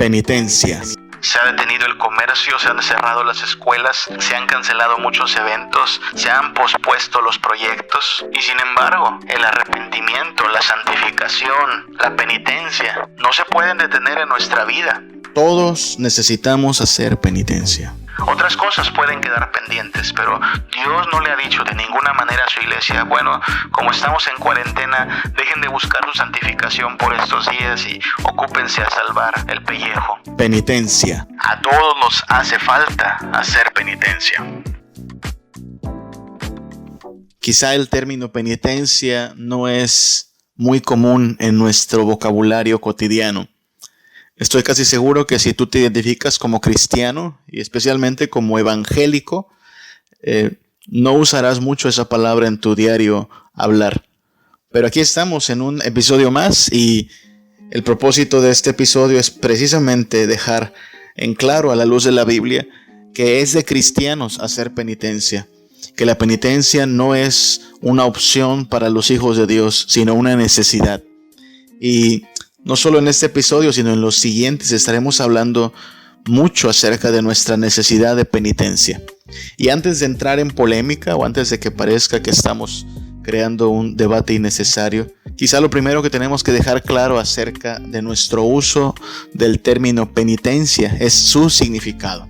Penitencia. Se ha detenido el comercio, se han cerrado las escuelas, se han cancelado muchos eventos, se han pospuesto los proyectos y sin embargo, el arrepentimiento, la santificación, la penitencia no se pueden detener en nuestra vida. Todos necesitamos hacer penitencia. Otras cosas pueden quedar pendientes, pero Dios no le ha dicho de ninguna manera a su iglesia: bueno, como estamos en cuarentena, dejen de buscar su santificación por estos días y ocúpense a salvar el pellejo. Penitencia. A todos nos hace falta hacer penitencia. Quizá el término penitencia no es muy común en nuestro vocabulario cotidiano. Estoy casi seguro que si tú te identificas como cristiano y especialmente como evangélico, no usarás mucho esa palabra en tu diario hablar. Pero aquí estamos en un episodio más y el propósito de este episodio es precisamente dejar en claro a la luz de la Biblia que es de cristianos hacer penitencia. Que la penitencia no es una opción para los hijos de Dios, sino una necesidad. Y no solo en este episodio, sino en los siguientes estaremos hablando mucho acerca de nuestra necesidad de penitencia. Y antes de entrar en polémica o antes de que parezca que estamos creando un debate innecesario, quizá lo primero que tenemos que dejar claro acerca de nuestro uso del término penitencia es su significado.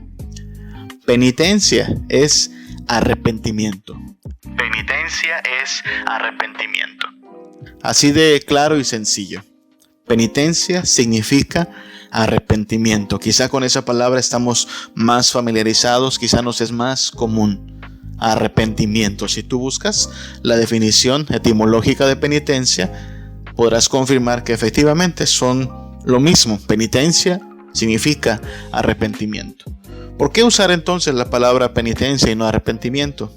Penitencia es arrepentimiento. Penitencia es arrepentimiento. Así de claro y sencillo. Penitencia significa arrepentimiento. Quizá con esa palabra estamos más familiarizados, quizá nos es más común. Arrepentimiento. Si tú buscas la definición etimológica de penitencia, podrás confirmar que efectivamente son lo mismo. Penitencia significa arrepentimiento. ¿Por qué usar entonces la palabra penitencia y no arrepentimiento?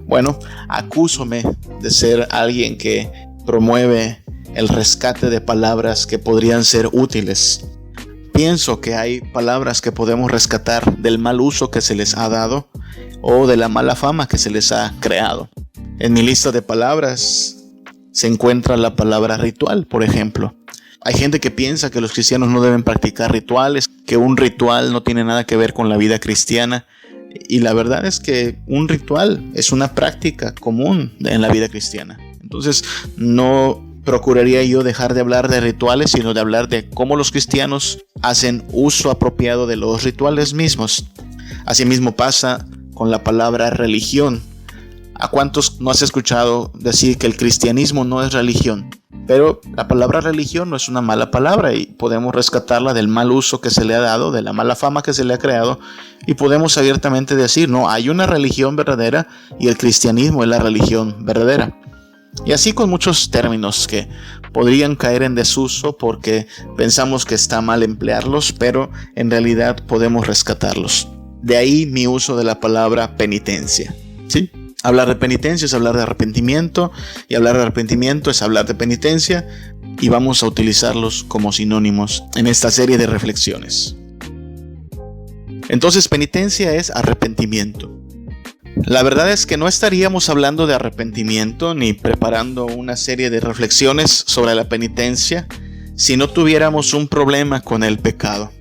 Bueno, acúsome de ser alguien que promueve el rescate de palabras que podrían ser útiles. Pienso que hay palabras que podemos rescatar del mal uso que se les ha dado o de la mala fama que se les ha creado. En mi lista de palabras se encuentra la palabra ritual, por ejemplo. Hay gente que piensa que los cristianos no deben practicar rituales, que un ritual no tiene nada que ver con la vida cristiana. Y la verdad es que un ritual es una práctica común en la vida cristiana. Entonces, no procuraría yo dejar de hablar de rituales, sino de hablar de cómo los cristianos hacen uso apropiado de los rituales mismos. Asimismo pasa con la palabra religión. ¿A cuántos no has escuchado decir que el cristianismo no es religión? Pero la palabra religión no es una mala palabra y podemos rescatarla del mal uso que se le ha dado, de la mala fama que se le ha creado, y podemos abiertamente decir, no, hay una religión verdadera y el cristianismo es la religión verdadera. Y así con muchos términos que podrían caer en desuso porque pensamos que está mal emplearlos, pero en realidad podemos rescatarlos. De ahí mi uso de la palabra penitencia. ¿Sí? Hablar de penitencia es hablar de arrepentimiento, y hablar de arrepentimiento es hablar de penitencia, y vamos a utilizarlos como sinónimos en esta serie de reflexiones. Entonces, penitencia es arrepentimiento. La verdad es que no estaríamos hablando de arrepentimiento ni preparando una serie de reflexiones sobre la penitencia si no tuviéramos un problema con el pecado.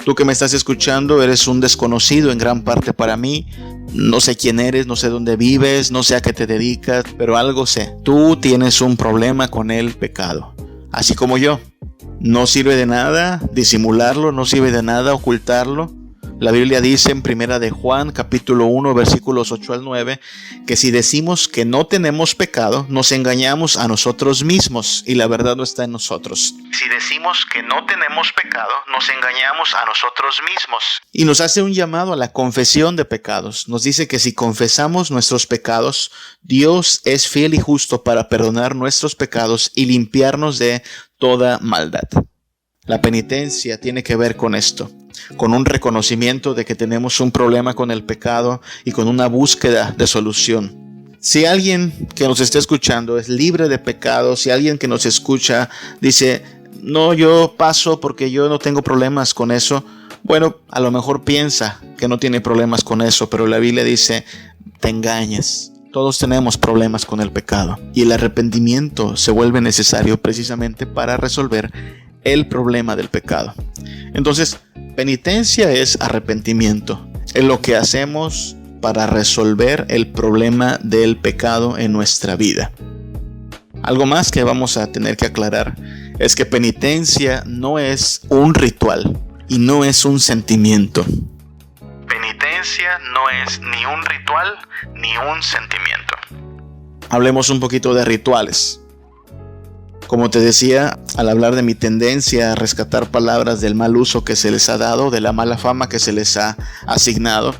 Tú que me estás escuchando eres un desconocido en gran parte para mí. No sé quién eres, no sé dónde vives, no sé a qué te dedicas, pero algo sé. Tú tienes un problema con el pecado, así como yo. No sirve de nada disimularlo, no sirve de nada ocultarlo. La Biblia dice en 1 de Juan, capítulo 1, versículos 8 al 9, que si decimos que no tenemos pecado, nos engañamos a nosotros mismos y la verdad no está en nosotros. Si decimos que no tenemos pecado, nos engañamos a nosotros mismos. Y nos hace un llamado a la confesión de pecados. Nos dice que si confesamos nuestros pecados, Dios es fiel y justo para perdonar nuestros pecados y limpiarnos de toda maldad. La penitencia tiene que ver con esto, con un reconocimiento de que tenemos un problema con el pecado y con una búsqueda de solución. Si alguien que nos esté escuchando es libre de pecado, si alguien que nos escucha dice, no, yo paso porque yo no tengo problemas con eso, bueno, a lo mejor piensa que no tiene problemas con eso, pero la Biblia dice, te engañas. Todos tenemos problemas con el pecado y el arrepentimiento se vuelve necesario precisamente para resolver el problema del pecado. Entonces, penitencia es arrepentimiento. Es lo que hacemos para resolver el problema del pecado en nuestra vida. Algo más que vamos a tener que aclarar es que penitencia no es un ritual y no es un sentimiento. Penitencia no es ni un ritual ni un sentimiento. Hablemos un poquito de rituales. Como te decía, al hablar de mi tendencia a rescatar palabras del mal uso que se les ha dado, de la mala fama que se les ha asignado,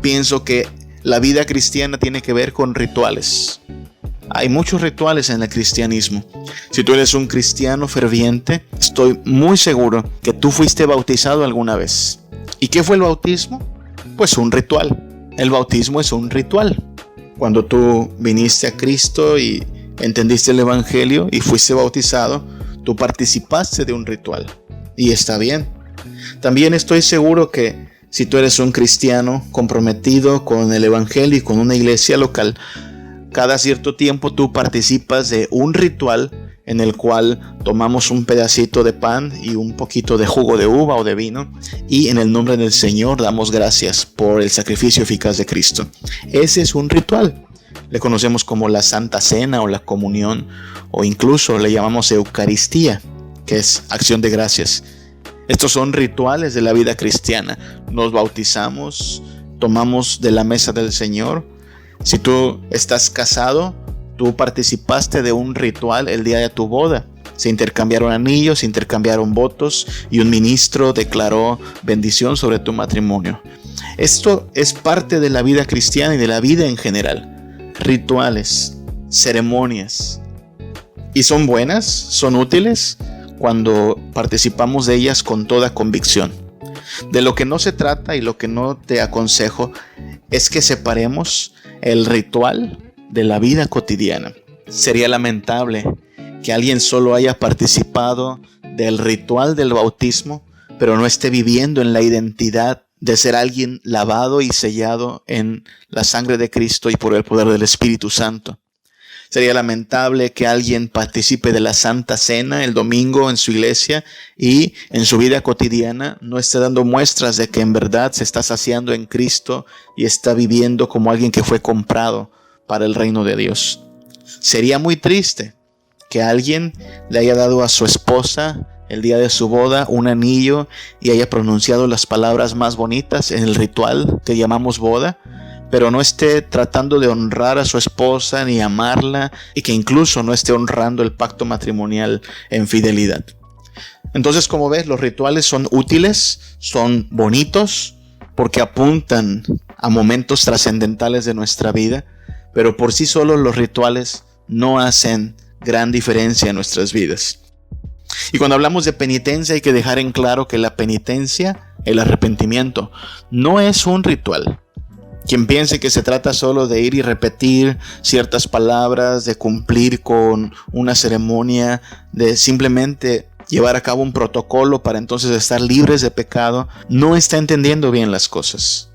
pienso que la vida cristiana tiene que ver con rituales. Hay muchos rituales en el cristianismo. Si tú eres un cristiano ferviente, estoy muy seguro que tú fuiste bautizado alguna vez. ¿Y qué fue el bautismo? Pues un ritual. El bautismo es un ritual. Cuando tú viniste a Cristo y entendiste el Evangelio y fuiste bautizado, tú participaste de un ritual. Y está bien. También estoy seguro que si tú eres un cristiano comprometido con el Evangelio y con una iglesia local, cada cierto tiempo tú participas de un ritual en el cual tomamos un pedacito de pan y un poquito de jugo de uva o de vino y en el nombre del Señor damos gracias por el sacrificio eficaz de Cristo. Ese es un ritual. Le conocemos como la Santa Cena o la comunión, o incluso le llamamos Eucaristía, que es acción de gracias. Estos son rituales de la vida cristiana. Nos bautizamos, tomamos de la mesa del Señor. Si tú estás casado, tú participaste de un ritual el día de tu boda. Se intercambiaron anillos, se intercambiaron votos y un ministro declaró bendición sobre tu matrimonio. Esto es parte de la vida cristiana y de la vida en general. Rituales, ceremonias. Y son buenas, son útiles cuando participamos de ellas con toda convicción. De lo que no se trata y lo que no te aconsejo es que separemos el ritual de la vida cotidiana. Sería lamentable que alguien solo haya participado del ritual del bautismo, pero no esté viviendo en la identidad de ser alguien lavado y sellado en la sangre de Cristo y por el poder del Espíritu Santo. Sería lamentable que alguien participe de la Santa Cena el domingo en su iglesia y en su vida cotidiana no esté dando muestras de que en verdad se está saciando en Cristo y está viviendo como alguien que fue comprado para el reino de Dios. Sería muy triste que alguien le haya dado a su esposa el día de su boda un anillo y haya pronunciado las palabras más bonitas en el ritual que llamamos boda, pero no esté tratando de honrar a su esposa ni amarla y que incluso no esté honrando el pacto matrimonial en fidelidad. Entonces, como ves, los rituales son útiles, son bonitos porque apuntan a momentos trascendentales de nuestra vida, pero por sí solos los rituales no hacen gran diferencia en nuestras vidas. Y cuando hablamos de penitencia hay que dejar en claro que la penitencia, el arrepentimiento, no es un ritual. Quien piense que se trata solo de ir y repetir ciertas palabras, de cumplir con una ceremonia, de simplemente llevar a cabo un protocolo para entonces estar libres de pecado, no está entendiendo bien las cosas.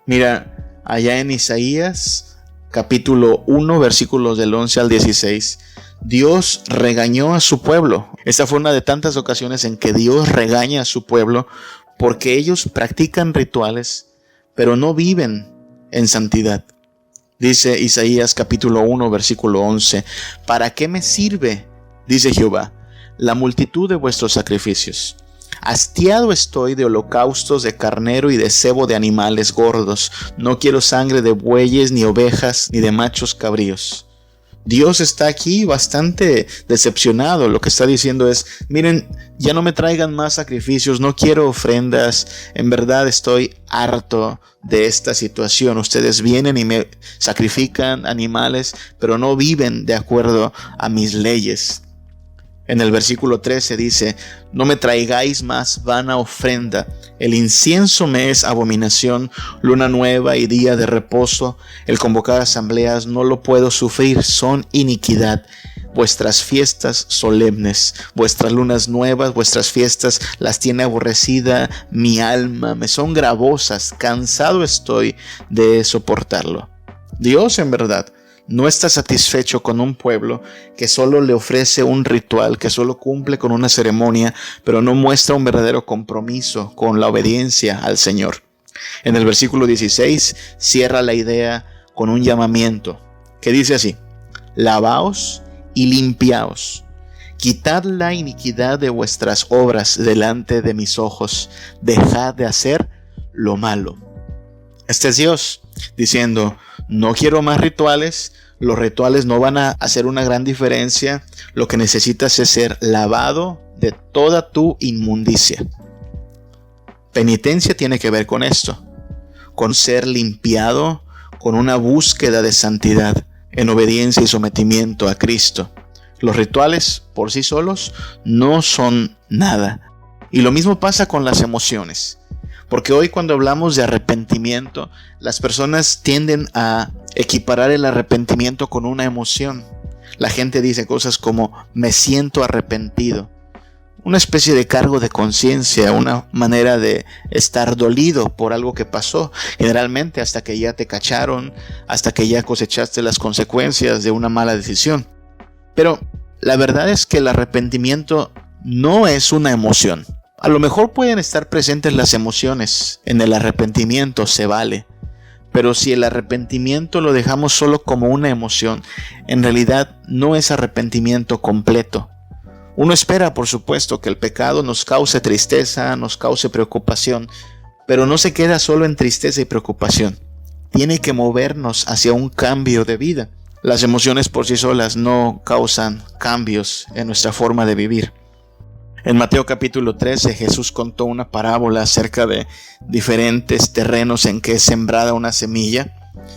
Mira, allá en Isaías, capítulo 1, versículos del 11 al 16, Dios regañó a su pueblo. Esta fue una de tantas ocasiones en que Dios regaña a su pueblo porque ellos practican rituales, pero no viven en santidad. Dice Isaías capítulo 1 versículo 11: ¿Para qué me sirve, dice Jehová, la multitud de vuestros sacrificios? Hastiado estoy de holocaustos de carnero y de cebo de animales gordos. No quiero sangre de bueyes, ni ovejas, ni de machos cabríos. Dios está aquí bastante decepcionado. Lo que está diciendo es: miren, ya no me traigan más sacrificios, no quiero ofrendas. En verdad estoy harto de esta situación. Ustedes vienen y me sacrifican animales, pero no viven de acuerdo a mis leyes. En el versículo 13 dice: no me traigáis más vana ofrenda. El incienso me es abominación, luna nueva y día de reposo. El convocar asambleas no lo puedo sufrir, son iniquidad. Vuestras fiestas solemnes, vuestras lunas nuevas, vuestras fiestas las tiene aborrecida mi alma. Me son gravosas, cansado estoy de soportarlo. Dios en verdad no está satisfecho con un pueblo que solo le ofrece un ritual, que solo cumple con una ceremonia, pero no muestra un verdadero compromiso con la obediencia al Señor. En el versículo 16 cierra la idea con un llamamiento que dice así: lavaos y limpiaos, quitad la iniquidad de vuestras obras delante de mis ojos, dejad de hacer lo malo. Este es Dios diciendo: no quiero más rituales, los rituales no van a hacer una gran diferencia, lo que necesitas es ser lavado de toda tu inmundicia. Penitencia tiene que ver con esto, con ser limpiado, con una búsqueda de santidad, en obediencia y sometimiento a Cristo. Los rituales por sí solos no son nada. Y lo mismo pasa con las emociones. Porque hoy cuando hablamos de arrepentimiento, las personas tienden a equiparar el arrepentimiento con una emoción. La gente dice cosas como: me siento arrepentido. Una especie de cargo de conciencia, una manera de estar dolido por algo que pasó, generalmente hasta que ya te cacharon, hasta que ya cosechaste las consecuencias de una mala decisión. Pero la verdad es que el arrepentimiento no es una emoción. A lo mejor pueden estar presentes las emociones en el arrepentimiento, se vale. Pero si el arrepentimiento lo dejamos solo como una emoción, en realidad no es arrepentimiento completo. Uno espera, por supuesto, que el pecado nos cause tristeza, nos cause preocupación, pero no se queda solo en tristeza y preocupación. Tiene que movernos hacia un cambio de vida. Las emociones por sí solas no causan cambios en nuestra forma de vivir. En Mateo capítulo 13, Jesús contó una parábola acerca de diferentes terrenos en que es sembrada una semilla,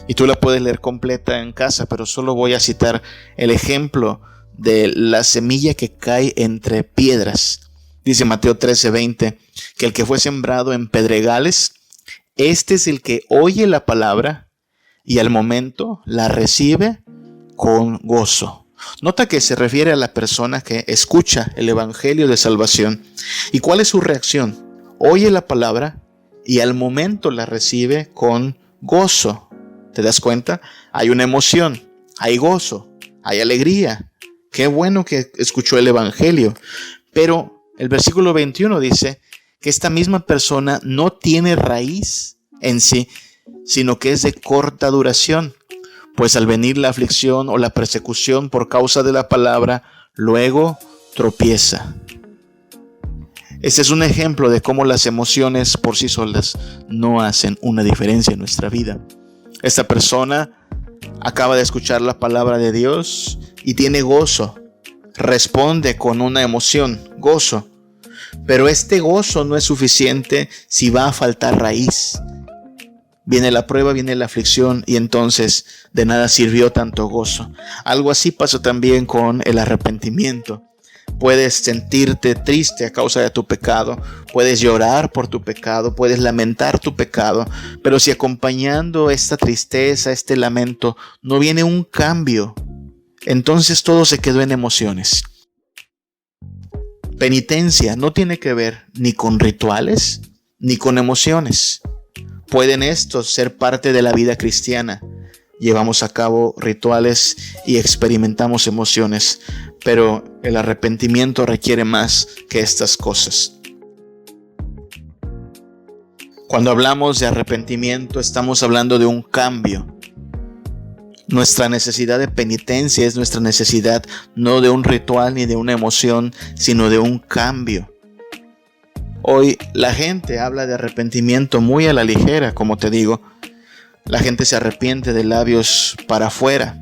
y tú la puedes leer completa en casa, pero solo voy a citar el ejemplo de la semilla que cae entre piedras. Dice Mateo 13:20 que el que fue sembrado en pedregales, este es el que oye la palabra y al momento la recibe con gozo. Nota que se refiere a la persona que escucha el evangelio de salvación. ¿Y cuál es su reacción? Oye la palabra y al momento la recibe con gozo. ¿Te das cuenta? Hay una emoción, hay gozo, hay alegría. Qué bueno que escuchó el evangelio. Pero el versículo 21 dice que esta misma persona no tiene raíz en sí, sino que es de corta duración. Pues al venir la aflicción o la persecución por causa de la palabra, luego tropieza. Este es un ejemplo de cómo las emociones por sí solas no hacen una diferencia en nuestra vida. Esta persona acaba de escuchar la palabra de Dios y tiene gozo. Responde con una emoción, gozo. Pero este gozo no es suficiente si va a faltar raíz. Viene la prueba, viene la aflicción y entonces de nada sirvió tanto gozo. Algo así pasa también con el arrepentimiento. Puedes sentirte triste a causa de tu pecado, puedes llorar por tu pecado, puedes lamentar tu pecado, pero si acompañando esta tristeza, este lamento, no viene un cambio, entonces todo se quedó en emociones. Penitencia no tiene que ver ni con rituales ni con emociones. Pueden estos ser parte de la vida cristiana. Llevamos a cabo rituales y experimentamos emociones, pero el arrepentimiento requiere más que estas cosas. Cuando hablamos de arrepentimiento, estamos hablando de un cambio. Nuestra necesidad de penitencia es nuestra necesidad no de un ritual ni de una emoción, sino de un cambio. Hoy la gente habla de arrepentimiento muy a la ligera, como te digo. La gente se arrepiente de labios para afuera.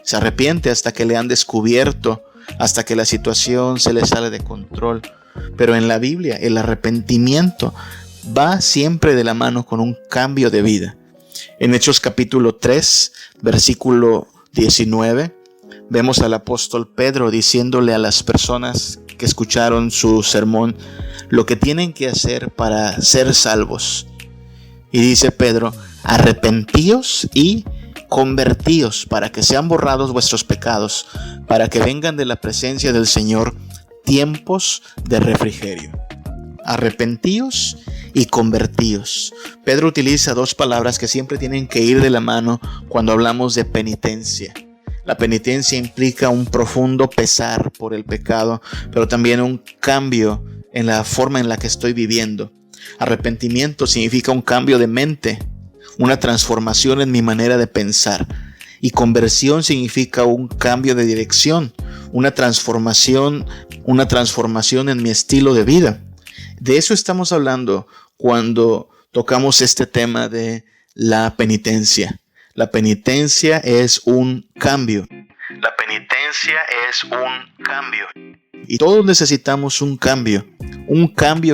Se arrepiente hasta que le han descubierto, hasta que la situación se le sale de control. Pero en la Biblia el arrepentimiento va siempre de la mano con un cambio de vida. En Hechos capítulo 3, versículo 19, vemos al apóstol Pedro diciéndole a las personas que escucharon su sermón lo que tienen que hacer para ser salvos. Y dice Pedro: arrepentíos y convertíos para que sean borrados vuestros pecados, para que vengan de la presencia del Señor tiempos de refrigerio. Arrepentíos y convertíos. Pedro utiliza dos palabras que siempre tienen que ir de la mano cuando hablamos de penitencia. La penitencia implica un profundo pesar por el pecado, pero también un cambio en la forma en la que estoy viviendo. Arrepentimiento significa un cambio de mente, una transformación en mi manera de pensar. Y conversión significa un cambio de dirección, una transformación en mi estilo de vida. De eso estamos hablando cuando tocamos este tema de la penitencia. La penitencia es un cambio. La penitencia es un cambio. Y todos necesitamos un cambio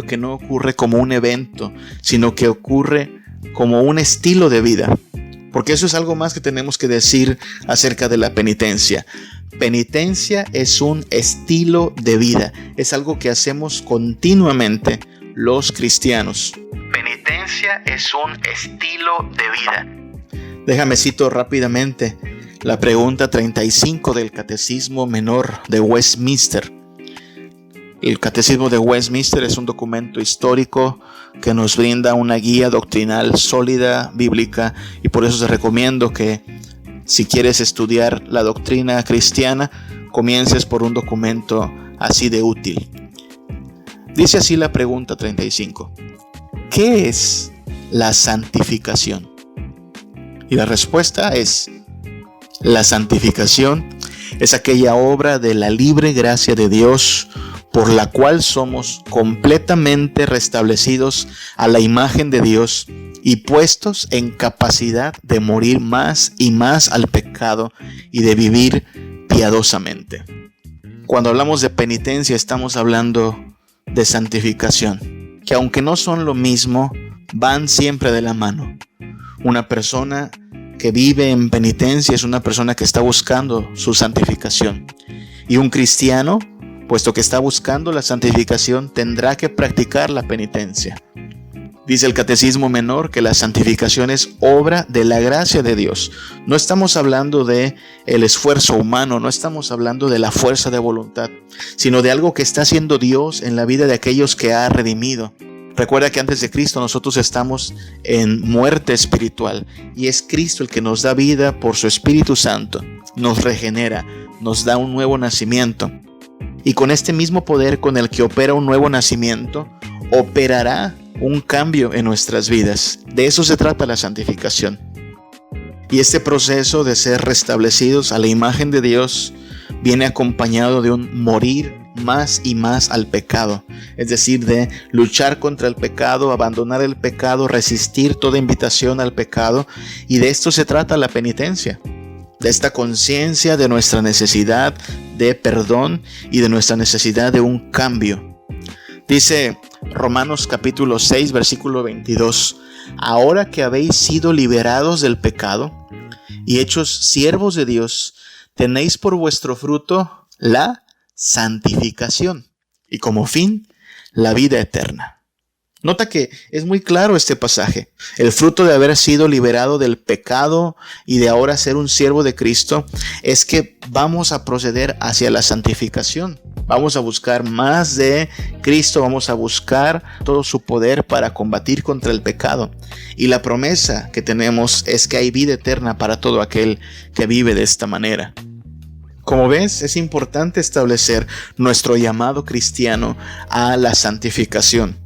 que no ocurre como un evento, sino que ocurre como un estilo de vida. Porque eso es algo más que tenemos que decir acerca de la penitencia. Penitencia es un estilo de vida, es algo que hacemos continuamente los cristianos. Penitencia es un estilo de vida. Déjame cito rápidamente la pregunta 35 del Catecismo Menor de Westminster. El Catecismo de Westminster es un documento histórico que nos brinda una guía doctrinal sólida, bíblica, y por eso te recomiendo que si quieres estudiar la doctrina cristiana, comiences por un documento así de útil. Dice así la pregunta 35. ¿Qué es la santificación? Y la respuesta es: la santificación es aquella obra de la libre gracia de Dios por la cual somos completamente restablecidos a la imagen de Dios y puestos en capacidad de morir más y más al pecado y de vivir piadosamente. Cuando hablamos de penitencia estamos hablando de santificación, que aunque no son lo mismo, van siempre de la mano. Una persona que vive en penitencia es una persona que está buscando su santificación. Y un cristiano, puesto que está buscando la santificación, tendrá que practicar la penitencia. Dice el Catecismo Menor que la santificación es obra de la gracia de Dios. No estamos hablando de el esfuerzo humano, no estamos hablando de la fuerza de voluntad, sino de algo que está haciendo Dios en la vida de aquellos que ha redimido. Recuerda que antes de Cristo nosotros estamos en muerte espiritual y es Cristo el que nos da vida por su Espíritu Santo, nos regenera, nos da un nuevo nacimiento. Y con este mismo poder con el que opera un nuevo nacimiento, operará un cambio en nuestras vidas. De eso se trata la santificación. Y este proceso de ser restablecidos a la imagen de Dios viene acompañado de un morir más y más al pecado. Es decir, de luchar contra el pecado, abandonar el pecado, resistir toda invitación al pecado. Y de esto se trata la penitencia. De esta conciencia de nuestra necesidad de perdón y de nuestra necesidad de un cambio. Dice Romanos capítulo 6, versículo 22. Ahora que habéis sido liberados del pecado y hechos siervos de Dios, tenéis por vuestro fruto la santificación y como fin la vida eterna. Nota que es muy claro este pasaje. El fruto de haber sido liberado del pecado y de ahora ser un siervo de Cristo es que vamos a proceder hacia la santificación. Vamos a buscar más de Cristo, vamos a buscar todo su poder para combatir contra el pecado. Y la promesa que tenemos es que hay vida eterna para todo aquel que vive de esta manera. Como ves, es importante establecer nuestro llamado cristiano a la santificación.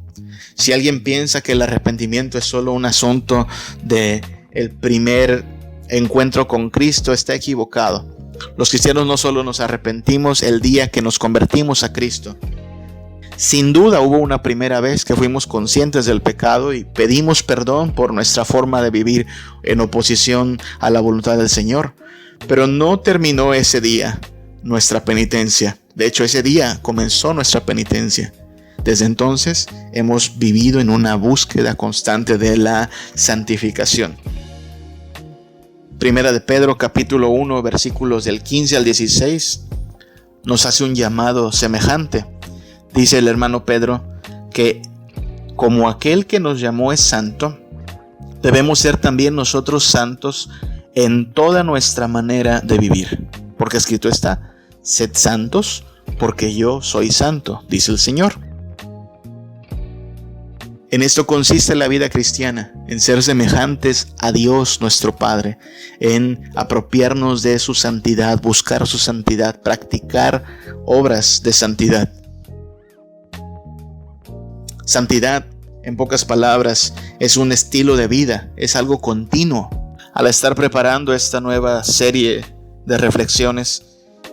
Si alguien piensa que el arrepentimiento es solo un asunto de el primer encuentro con Cristo, está equivocado. Los cristianos no solo nos arrepentimos el día que nos convertimos a Cristo. Sin duda hubo una primera vez que fuimos conscientes del pecado y pedimos perdón por nuestra forma de vivir en oposición a la voluntad del Señor. Pero no terminó ese día nuestra penitencia. De hecho, ese día comenzó nuestra penitencia. Desde entonces hemos vivido en una búsqueda constante de la santificación. Primera de Pedro capítulo 1 versículos del 15 al 16 nos hace un llamado semejante. Dice el hermano Pedro que como aquel que nos llamó es santo, debemos ser también nosotros santos en toda nuestra manera de vivir. Porque escrito está: sed santos porque yo soy santo, dice el Señor. En esto consiste la vida cristiana, en ser semejantes a Dios nuestro Padre, en apropiarnos de su santidad, buscar su santidad, practicar obras de santidad. Santidad, en pocas palabras, es un estilo de vida, es algo continuo. Al estar preparando esta nueva serie de reflexiones,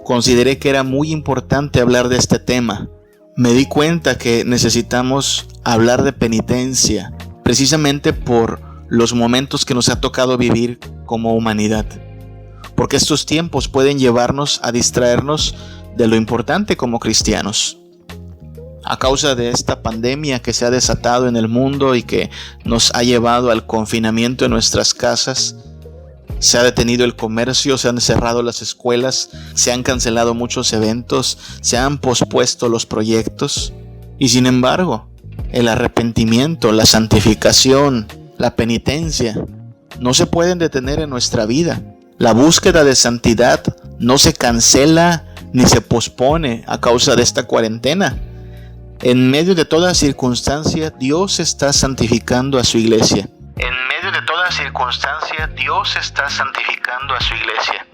consideré que era muy importante hablar de este tema. Me di cuenta que necesitamos hablar de penitencia, precisamente por los momentos que nos ha tocado vivir como humanidad. Porque estos tiempos pueden llevarnos a distraernos de lo importante como cristianos. A causa de esta pandemia que se ha desatado en el mundo y que nos ha llevado al confinamiento en nuestras casas, se ha detenido el comercio, se han cerrado las escuelas, se han cancelado muchos eventos, se han pospuesto los proyectos. Y sin embargo, el arrepentimiento, la santificación, la penitencia, no se pueden detener en nuestra vida. La búsqueda de santidad no se cancela ni se pospone a causa de esta cuarentena. En medio de toda circunstancia, Dios está santificando a su iglesia. En medio de toda circunstancia, Dios está santificando a su iglesia.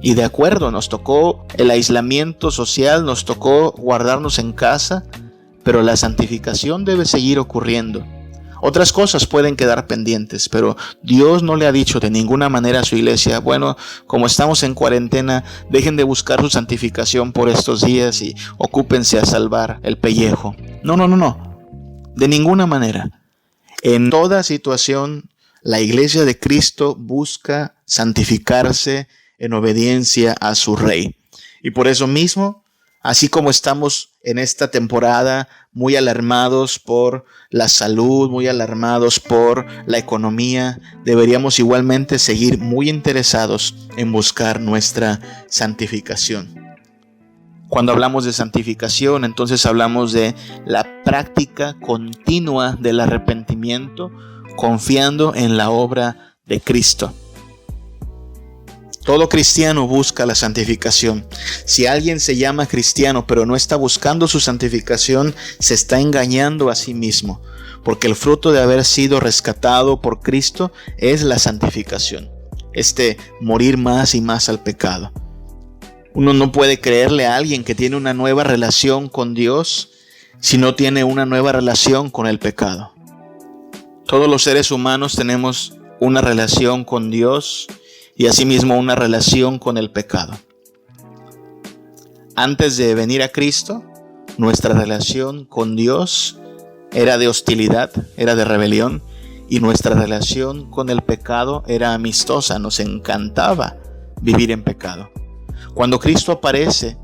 Y de acuerdo, nos tocó el aislamiento social, nos tocó guardarnos en casa, pero la santificación debe seguir ocurriendo. Otras cosas pueden quedar pendientes, pero Dios no le ha dicho de ninguna manera a su iglesia, bueno, como estamos en cuarentena, dejen de buscar su santificación por estos días y ocúpense a salvar el pellejo. No. De ninguna manera. En toda situación, la iglesia de Cristo busca santificarse en obediencia a su Rey. Y por eso mismo, así como estamos en esta temporada muy alarmados por la salud, muy alarmados por la economía, deberíamos igualmente seguir muy interesados en buscar nuestra santificación. Cuando hablamos de santificación, entonces hablamos de la práctica continua del arrepentimiento, confiando en la obra de Cristo. Todo cristiano busca la santificación. Si alguien se llama cristiano pero no está buscando su santificación, se está engañando a sí mismo, porque el fruto de haber sido rescatado por Cristo es la santificación, morir más y más al pecado. Uno no puede creerle a alguien que tiene una nueva relación con Dios si no tiene una nueva relación con el pecado. Todos los seres humanos tenemos una relación con Dios y asimismo una relación con el pecado. Antes de venir a Cristo, nuestra relación con Dios era de hostilidad, era de rebelión, y nuestra relación con el pecado era amistosa, nos encantaba vivir en pecado. Cuando Cristo aparece,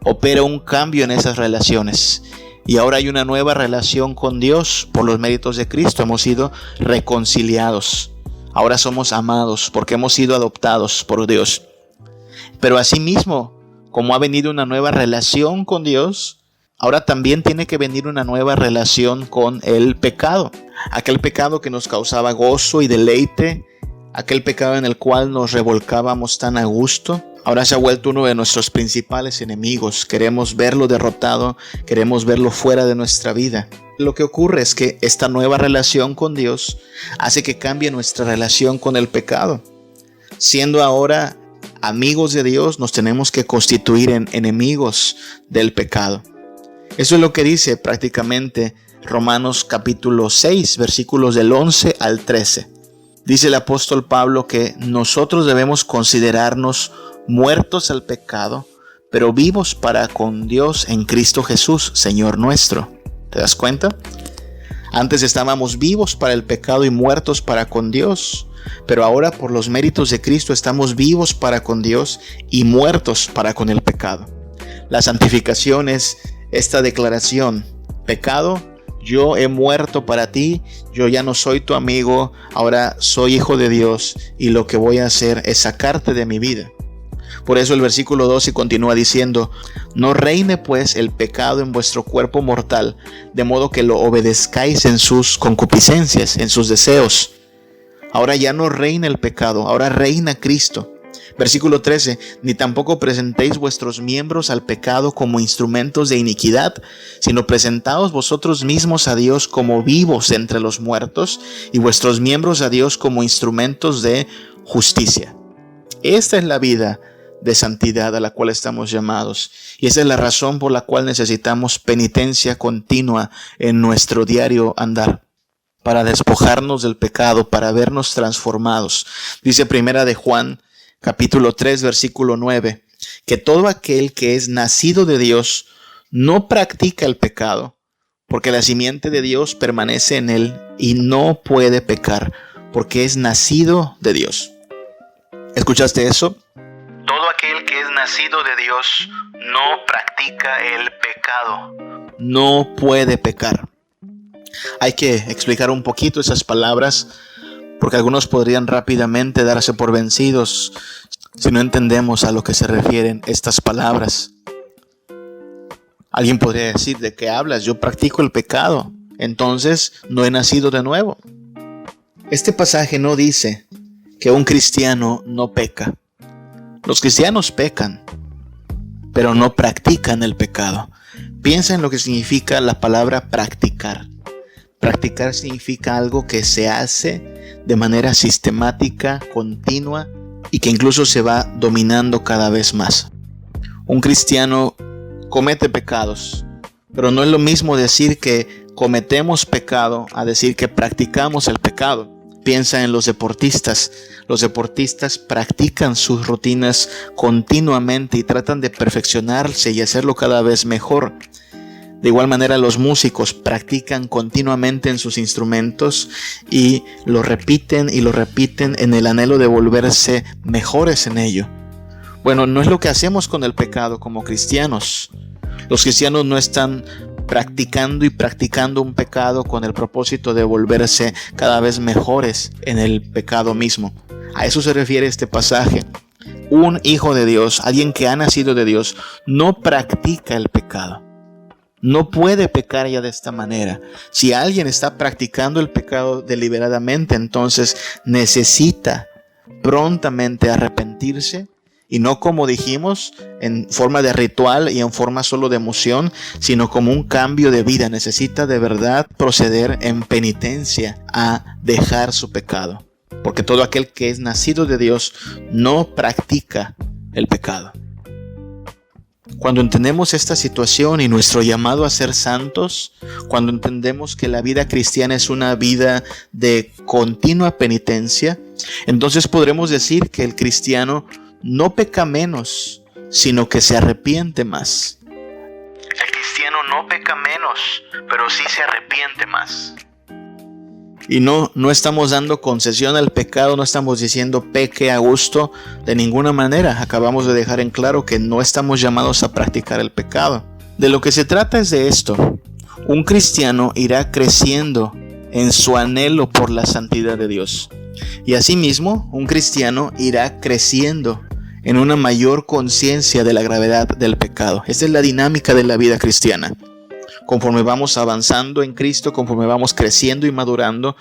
opera un cambio en esas relaciones y ahora hay una nueva relación con Dios. Por los méritos de Cristo hemos sido reconciliados. Ahora somos amados porque hemos sido adoptados por Dios. Pero asimismo, como ha venido una nueva relación con Dios, ahora también tiene que venir una nueva relación con el pecado. Aquel pecado que nos causaba gozo y deleite, aquel pecado en el cual nos revolcábamos tan a gusto, ahora se ha vuelto uno de nuestros principales enemigos. Queremos verlo derrotado, queremos verlo fuera de nuestra vida. Lo que ocurre es que esta nueva relación con Dios hace que cambie nuestra relación con el pecado. Siendo ahora amigos de Dios, nos tenemos que constituir en enemigos del pecado. Eso es lo que dice prácticamente Romanos capítulo 6, versículos del 11 al 13. Dice el apóstol Pablo que nosotros debemos considerarnos muertos al pecado, pero vivos para con Dios en Cristo Jesús, Señor nuestro. ¿Te das cuenta? Antes estábamos vivos para el pecado y muertos para con Dios, pero ahora por los méritos de Cristo estamos vivos para con Dios y muertos para con el pecado. La santificación es esta declaración: pecado, yo he muerto para ti, yo ya no soy tu amigo, ahora soy hijo de Dios y lo que voy a hacer es sacarte de mi vida. Por eso el versículo 12 continúa diciendo: no reine pues el pecado en vuestro cuerpo mortal, de modo que lo obedezcáis en sus concupiscencias, en sus deseos. Ahora ya no reina el pecado, ahora reina Cristo. Versículo 13, ni tampoco presentéis vuestros miembros al pecado como instrumentos de iniquidad, sino presentaos vosotros mismos a Dios como vivos entre los muertos y vuestros miembros a Dios como instrumentos de justicia. Esta es la vida de santidad a la cual estamos llamados, y esa es la razón por la cual necesitamos penitencia continua en nuestro diario andar, para despojarnos del pecado, para vernos transformados. Dice Primera de Juan, capítulo 3, versículo 9, que todo aquel que es nacido de Dios no practica el pecado, porque la simiente de Dios permanece en él y no puede pecar, porque es nacido de Dios. ¿Escuchaste eso? Todo aquel que es nacido de Dios no practica el pecado. No puede pecar. Hay que explicar un poquito esas palabras, porque algunos podrían rápidamente darse por vencidos si no entendemos a lo que se refieren estas palabras. Alguien podría decir, ¿de qué hablas? Yo practico el pecado, entonces no he nacido de nuevo. Este pasaje no dice que un cristiano no peca. Los cristianos pecan, pero no practican el pecado. Piensa en lo que significa la palabra practicar. Practicar significa algo que se hace de manera sistemática, continua y que incluso se va dominando cada vez más. Un cristiano comete pecados, pero no es lo mismo decir que cometemos pecado a decir que practicamos el pecado. Piensa en los deportistas. Los deportistas practican sus rutinas continuamente y tratan de perfeccionarse y hacerlo cada vez mejor. De igual manera, los músicos practican continuamente en sus instrumentos y lo repiten en el anhelo de volverse mejores en ello. Bueno, no es lo que hacemos con el pecado como cristianos. Los cristianos no están practicando un pecado con el propósito de volverse cada vez mejores en el pecado mismo. A eso se refiere este pasaje. Un hijo de Dios, alguien que ha nacido de Dios, no practica el pecado. No puede pecar ya de esta manera. Si alguien está practicando el pecado deliberadamente, entonces necesita prontamente arrepentirse. Y no, como dijimos, en forma de ritual y en forma solo de emoción, sino como un cambio de vida. Necesita de verdad proceder en penitencia a dejar su pecado. Porque todo aquel que es nacido de Dios no practica el pecado. Cuando entendemos esta situación y nuestro llamado a ser santos, cuando entendemos que la vida cristiana es una vida de continua penitencia, entonces podremos decir que el cristiano no peca menos, sino que se arrepiente más. El cristiano no peca menos, pero sí se arrepiente más. Y no estamos dando concesión al pecado, no estamos diciendo peque a gusto de ninguna manera. Acabamos de dejar en claro que no estamos llamados a practicar el pecado. De lo que se trata es de esto. Un cristiano irá creciendo en su anhelo por la santidad de Dios. Y asimismo, un cristiano irá creciendo en una mayor conciencia de la gravedad del pecado. Esta es la dinámica de la vida cristiana. Conforme vamos avanzando en Cristo, conforme vamos creciendo y madurando,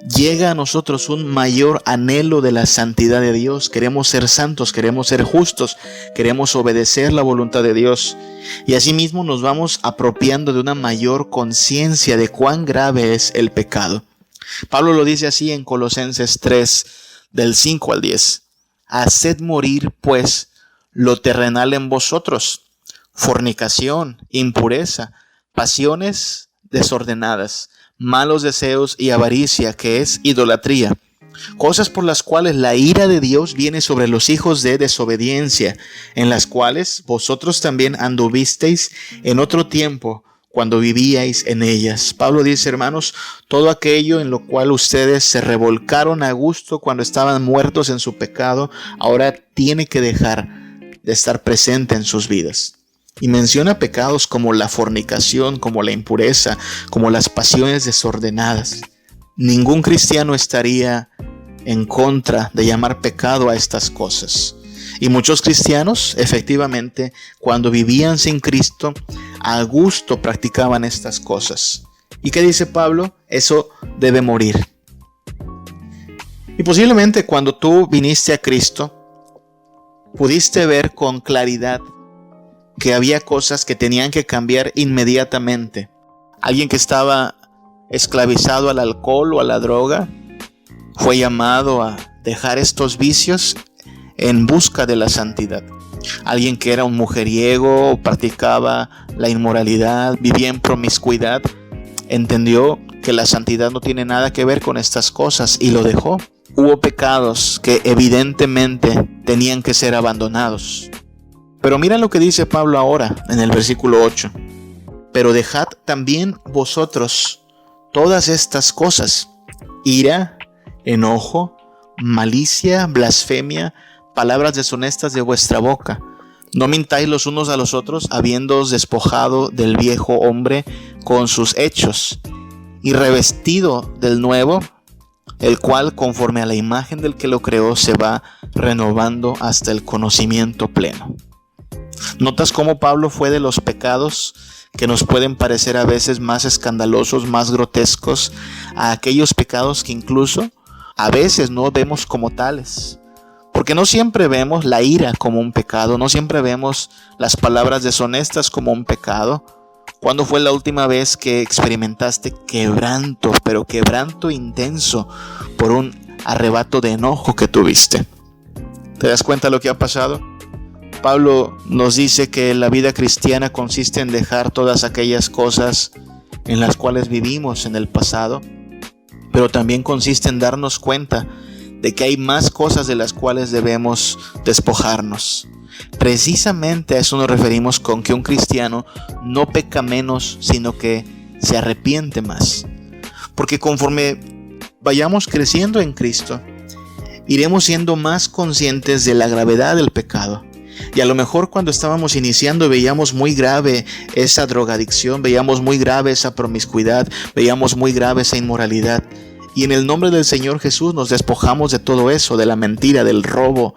llega a nosotros un mayor anhelo de la santidad de Dios. Queremos ser santos, queremos ser justos, queremos obedecer la voluntad de Dios. Y asimismo nos vamos apropiando de una mayor conciencia de cuán grave es el pecado. Pablo lo dice así en Colosenses 3, del 5 al 10. Haced morir, pues, lo terrenal en vosotros: fornicación, impureza, pasiones desordenadas, malos deseos y avaricia, que es idolatría. Cosas por las cuales la ira de Dios viene sobre los hijos de desobediencia, en las cuales vosotros también anduvisteis en otro tiempo, cuando vivíais en ellas. Pablo dice, hermanos, todo aquello en lo cual ustedes se revolcaron a gusto cuando estaban muertos en su pecado, ahora tiene que dejar de estar presente en sus vidas. Y menciona pecados como la fornicación, como la impureza, como las pasiones desordenadas. Ningún cristiano estaría en contra de llamar pecado a estas cosas. Y muchos cristianos, efectivamente, cuando vivían sin Cristo, a gusto practicaban estas cosas. ¿Y qué dice Pablo? Eso debe morir. Y posiblemente cuando tú viniste a Cristo, Pudiste ver con claridad que había cosas que tenían que cambiar inmediatamente. Alguien que estaba esclavizado al alcohol o a la droga fue llamado a dejar estos vicios en busca de la santidad. Alguien que era un mujeriego, practicaba la inmoralidad, vivía en promiscuidad, entendió que la santidad no tiene nada que ver con estas cosas y lo dejó. Hubo pecados que evidentemente tenían que ser abandonados. Pero mira lo que dice Pablo ahora en el versículo 8. Pero dejad también vosotros todas estas cosas: ira, enojo, malicia, blasfemia, palabras deshonestas de vuestra boca. No mintáis los unos a los otros, habiéndoos despojado del viejo hombre con sus hechos, y revestido del nuevo, el cual conforme a la imagen del que lo creó se va renovando hasta el conocimiento pleno. ¿Notas cómo Pablo fue de los pecados que nos pueden parecer a veces más escandalosos, más grotescos, a aquellos pecados que incluso a veces no vemos como tales? Porque no siempre vemos la ira como un pecado, no siempre vemos las palabras deshonestas como un pecado. ¿Cuándo fue la última vez que experimentaste quebranto, pero quebranto intenso, por un arrebato de enojo que tuviste? ¿Te das cuenta de lo que ha pasado? Pablo nos dice que la vida cristiana consiste en dejar todas aquellas cosas en las cuales vivimos en el pasado, pero también consiste en darnos cuenta de que hay más cosas de las cuales debemos despojarnos. Precisamente a eso nos referimos con que un cristiano no peca menos, sino que se arrepiente más. Porque conforme vayamos creciendo en Cristo, iremos siendo más conscientes de la gravedad del pecado. Y a lo mejor cuando estábamos iniciando veíamos muy grave esa drogadicción, veíamos muy grave esa promiscuidad, veíamos muy grave esa inmoralidad. Y en el nombre del Señor Jesús nos despojamos de todo eso, de la mentira, del robo,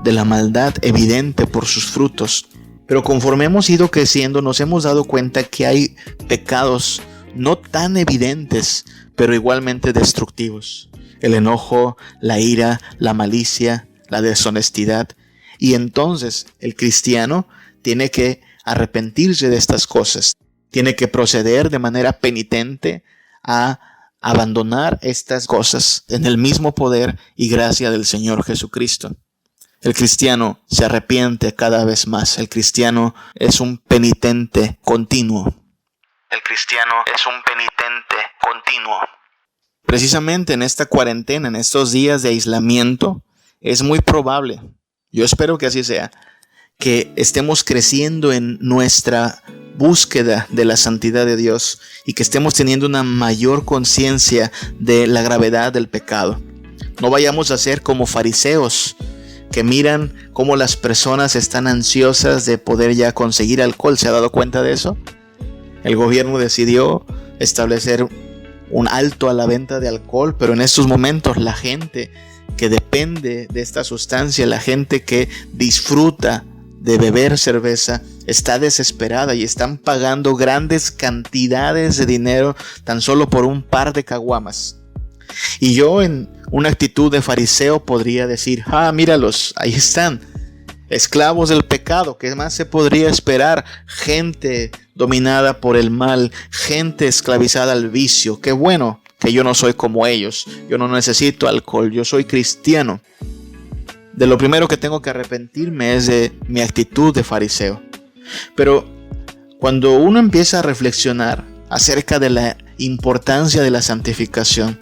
de la maldad evidente por sus frutos. Pero conforme hemos ido creciendo nos hemos dado cuenta que hay pecados no tan evidentes, pero igualmente destructivos. El enojo, la ira, la malicia, la deshonestidad. Y entonces el cristiano tiene que arrepentirse de estas cosas. Tiene que proceder de manera penitente a abandonar estas cosas en el mismo poder y gracia del Señor Jesucristo. El cristiano se arrepiente cada vez más. El cristiano es un penitente continuo. El cristiano es un penitente continuo. Precisamente en esta cuarentena, en estos días de aislamiento, es muy probable, yo espero que así sea, que estemos creciendo en nuestra búsqueda de la santidad de Dios y que estemos teniendo una mayor conciencia de la gravedad del pecado. No vayamos a ser como fariseos que miran cómo las personas están ansiosas de poder ya conseguir alcohol. ¿Se ha dado cuenta de eso? El gobierno decidió establecer un alto a la venta de alcohol, pero en estos momentos la gente que depende de esta sustancia, la gente que disfruta de beber cerveza, está desesperada y están pagando grandes cantidades de dinero tan solo por un par de caguamas. Y yo, en una actitud de fariseo, podría decir: míralos, ahí están, esclavos del pecado. ¿Qué más se podría esperar? Gente dominada por el mal, gente esclavizada al vicio. Qué bueno que yo no soy como ellos. Yo no necesito alcohol, yo soy cristiano. De lo primero que tengo que arrepentirme es de mi actitud de fariseo. Pero cuando uno empieza a reflexionar acerca de la importancia de la santificación,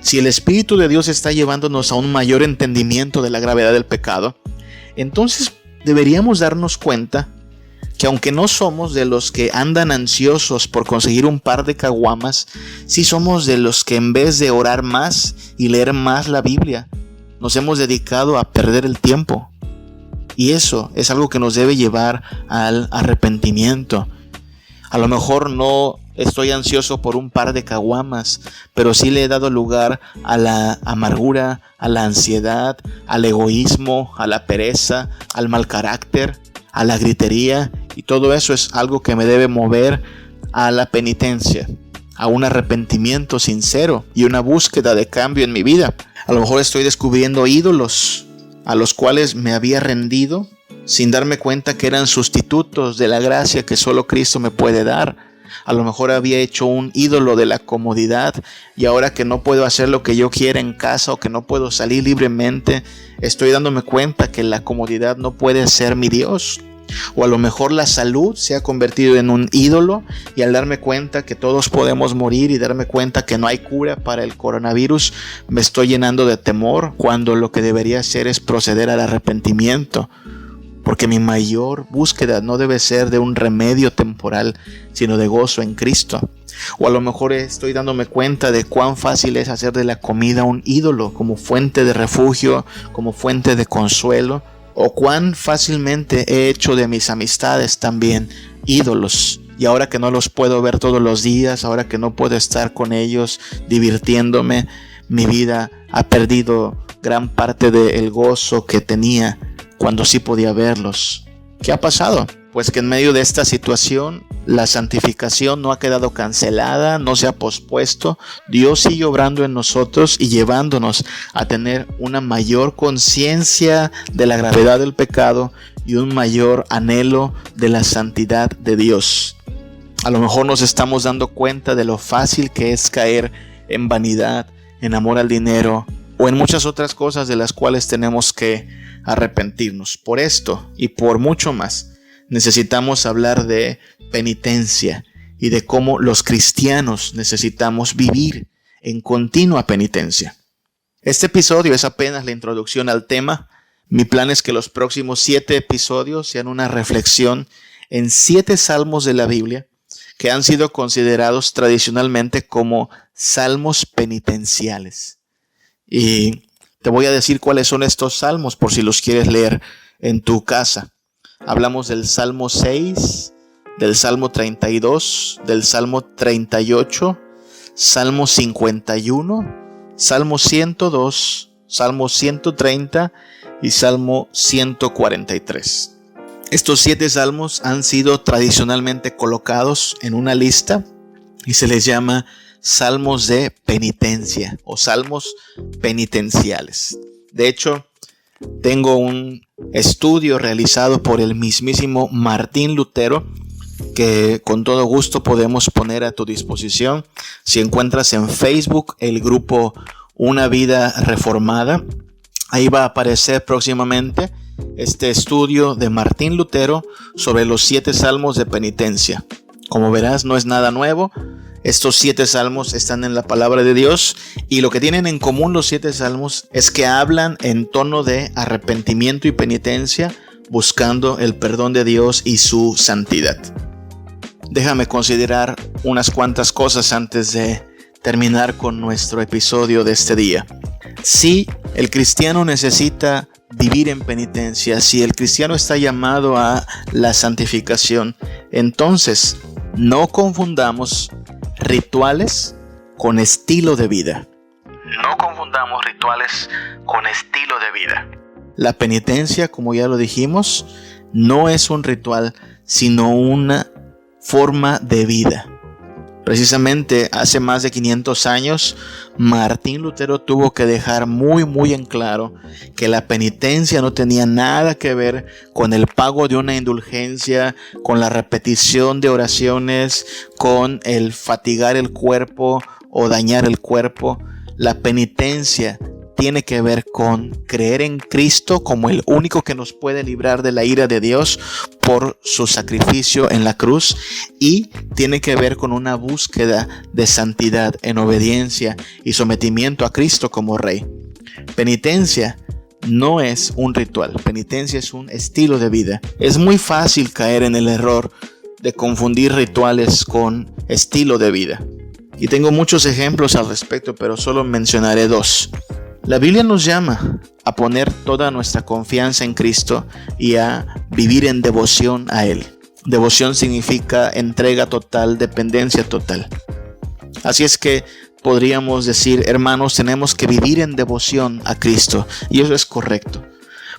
si el Espíritu de Dios está llevándonos a un mayor entendimiento de la gravedad del pecado, entonces deberíamos darnos cuenta que aunque no somos de los que andan ansiosos por conseguir un par de caguamas, sí somos de los que en vez de orar más y leer más la Biblia, nos hemos dedicado a perder el tiempo. Y eso es algo que nos debe llevar al arrepentimiento. A lo mejor no estoy ansioso por un par de caguamas, pero sí le he dado lugar a la amargura, a la ansiedad, al egoísmo, a la pereza, al mal carácter, a la gritería, y todo eso es algo que me debe mover a la penitencia, a un arrepentimiento sincero y una búsqueda de cambio en mi vida. A lo mejor estoy descubriendo ídolos a los cuales me había rendido sin darme cuenta que eran sustitutos de la gracia que solo Cristo me puede dar. A lo mejor había hecho un ídolo de la comodidad y ahora que no puedo hacer lo que yo quiera en casa o que no puedo salir libremente, estoy dándome cuenta que la comodidad no puede ser mi Dios. O a lo mejor la salud se ha convertido en un ídolo y al darme cuenta que todos podemos morir y darme cuenta que no hay cura para el coronavirus, me estoy llenando de temor cuando lo que debería hacer es proceder al arrepentimiento. Porque mi mayor búsqueda no debe ser de un remedio temporal, sino de gozo en Cristo. O a lo mejor estoy dándome cuenta de cuán fácil es hacer de la comida un ídolo, como fuente de refugio, como fuente de consuelo. O cuán fácilmente he hecho de mis amistades también ídolos. Y ahora que no los puedo ver todos los días, ahora que no puedo estar con ellos divirtiéndome, mi vida ha perdido gran parte del gozo que tenía cuando sí podía verlos. ¿Qué ha pasado? Pues que en medio de esta situación la santificación no ha quedado cancelada, no se ha pospuesto. Dios sigue obrando en nosotros y llevándonos a tener una mayor conciencia de la gravedad del pecado y un mayor anhelo de la santidad de Dios. A lo mejor nos estamos dando cuenta de lo fácil que es caer en vanidad, en amor al dinero o en muchas otras cosas de las cuales tenemos que arrepentirnos. Por esto y por mucho más, necesitamos hablar de penitencia y de cómo los cristianos necesitamos vivir en continua penitencia. Este episodio es apenas la introducción al tema. Mi plan es que los próximos 7 episodios sean una reflexión en 7 salmos de la Biblia que han sido considerados tradicionalmente como salmos penitenciales. Y te voy a decir cuáles son estos salmos por si los quieres leer en tu casa. Hablamos del Salmo 6, del Salmo 32, del Salmo 38, Salmo 51, Salmo 102, Salmo 130 y Salmo 143. Estos 7 salmos han sido tradicionalmente colocados en una lista y se les llama salmos de penitencia o salmos penitenciales. De hecho, tengo un estudio realizado por el mismísimo Martín Lutero que con todo gusto podemos poner a tu disposición. Si encuentras en Facebook el grupo Una Vida Reformada, ahí va a aparecer próximamente este estudio de Martín Lutero sobre los 7 salmos de penitencia. Como verás, no es nada nuevo. Estos 7 salmos están en la palabra de Dios y lo que tienen en común los 7 salmos es que hablan en tono de arrepentimiento y penitencia, buscando el perdón de Dios y su santidad. Déjame considerar unas cuantas cosas antes de terminar con nuestro episodio de este día. Si el cristiano necesita vivir en penitencia, si el cristiano está llamado a la santificación, entonces no confundamos rituales con estilo de vida. No confundamos rituales con estilo de vida. La penitencia, como ya lo dijimos, no es un ritual, sino una forma de vida. Precisamente hace más de 500 años, Martín Lutero tuvo que dejar muy en claro que la penitencia no tenía nada que ver con el pago de una indulgencia, con la repetición de oraciones, con el fatigar el cuerpo o dañar el cuerpo. La penitencia tiene que ver con creer en Cristo como el único que nos puede librar de la ira de Dios por su sacrificio en la cruz, y tiene que ver con una búsqueda de santidad en obediencia y sometimiento a Cristo como Rey. Penitencia no es un ritual, penitencia es un estilo de vida. Es muy fácil caer en el error de confundir rituales con estilo de vida. Y tengo muchos ejemplos al respecto, pero solo mencionaré 2. La Biblia nos llama a poner toda nuestra confianza en Cristo y a vivir en devoción a Él. Devoción significa entrega total, dependencia total. Así es que podríamos decir, hermanos, tenemos que vivir en devoción a Cristo, y eso es correcto.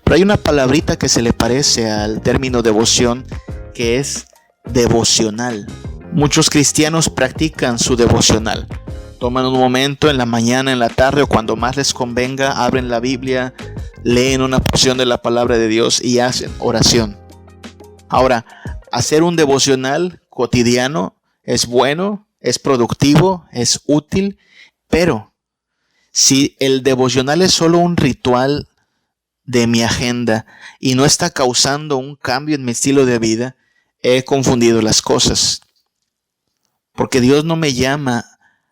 Pero hay una palabrita que se le parece al término devoción, que es devocional. Muchos cristianos practican su devocional. Toman un momento en la mañana, en la tarde o cuando más les convenga, abren la Biblia, leen una porción de la palabra de Dios y hacen oración. Ahora, hacer un devocional cotidiano es bueno, es productivo, es útil, pero si el devocional es solo un ritual de mi agenda y no está causando un cambio en mi estilo de vida, he confundido las cosas. Porque Dios no me llama